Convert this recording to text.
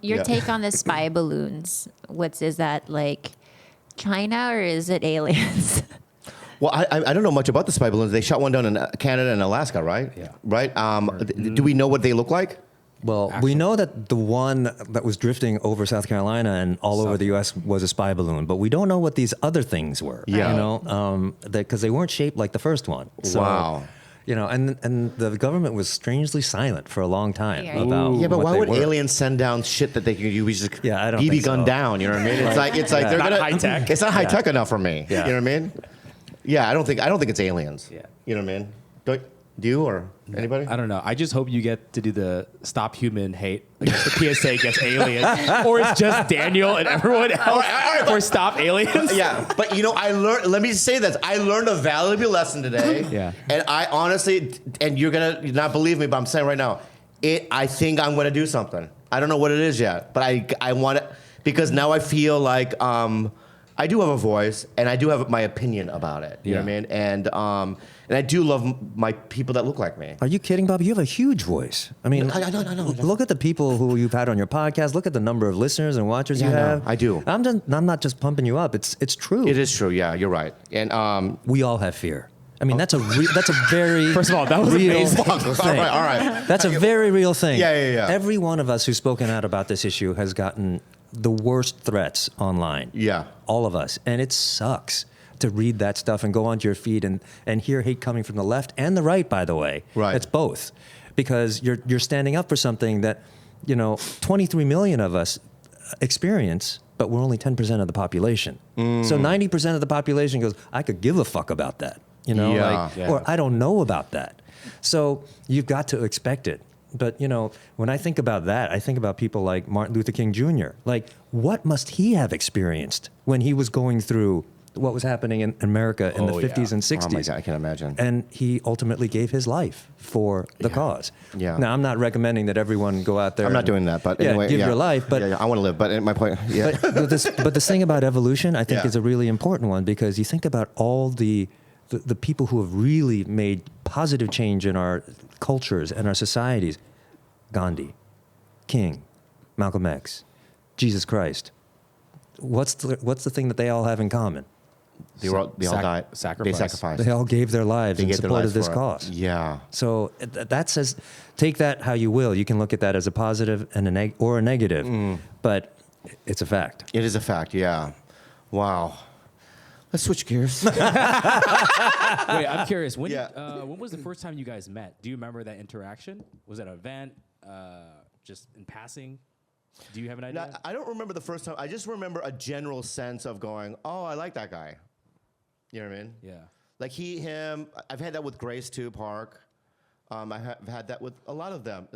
Your take on the spy balloons? Is that like China or is it aliens? Well, I don't know much about the spy balloons. They shot one down in Canada and Alaska, right? Yeah. Right? Do we know what they look like? Well, we know that the one that was drifting over South Carolina and all over the U.S. was a spy balloon, but we don't know what these other things were. Yeah. You know, because they weren't shaped like the first one. So, Wow. You know, and the government was strangely silent for a long time Yeah. about. Yeah, but what why they would were. aliens send down shit that they can use? Just Yeah, I don't BB think gun so. down. You know what I mean? It's like they're Not gonna high tech. It's not high tech enough for me. Yeah. You know what I mean? Yeah, I don't think it's aliens. Yeah. You know what I mean? Do you or anybody? I don't know. I just hope you get to do the stop human hate against the PSA against aliens, or it's just Daniel and everyone else, All right, or stop aliens. Yeah, but I learned. Let me say this: I learned a valuable lesson today. Yeah. And I honestly, and you're gonna not believe me, but I'm saying right now, I think I'm gonna do something. I don't know what it is yet, but I want it because now I feel like I do have a voice and I do have my opinion about it. You know what I mean? And I do love my people that look like me. Are you kidding, Bob? You have a huge voice. I mean, I know. Look at the people who you've had on your podcast. Look at the number of listeners and watchers you I know. have. I do. I'm not just pumping you up. It's true. It is true. Yeah, you're right. And We all have fear. I mean, that's a very First of all, that was real amazing. thing. all right. That's a very real thing. Yeah. Every one of us who's spoken out about this issue has gotten the worst threats online. Yeah. All of us. And it sucks to read that stuff and go onto your feed and hear hate coming from the left and the right, by the way. Right. It's both. Because you're standing up for something that, 23 million of us experience, but we're only 10% of the population. So 90% of the population goes, I could give a fuck about that. Or I don't know about that. So you've got to expect it. But, when I think about that, I think about people like Martin Luther King Jr. Like, what must he have experienced when he was going through what was happening in America in the 50s and 60s? Oh my God, I can imagine. And he ultimately gave his life for the cause. Yeah. Now, I'm not recommending that everyone go out there. I'm not doing that, but anyway, give your life. But I want to live. But my point, but this thing about evolution, I think, Yeah. is a really important one because you think about all the people who have really made positive change in our cultures and our societies. Gandhi, King, Malcolm X, Jesus Christ. What's the thing that they all have in common? they all died. Sacrifice. They sacrificed. They all gave their lives in gave their support lives of this for it. cause. Yeah. So that says, take that how you will. You can look at that as a positive and a negative, but it's a fact. It is a fact. Yeah. Wow. Let's switch gears. Wait, I'm curious. When Yeah. when was the first time you guys met? Do you remember that interaction? Was it an event? Just in passing? Do you have an idea? I don't remember the first time. I just remember a general sense of going, oh, I like that guy. You know what I mean? Yeah. Like him. I've had that with Grace too, Park. I have had that with a lot of them.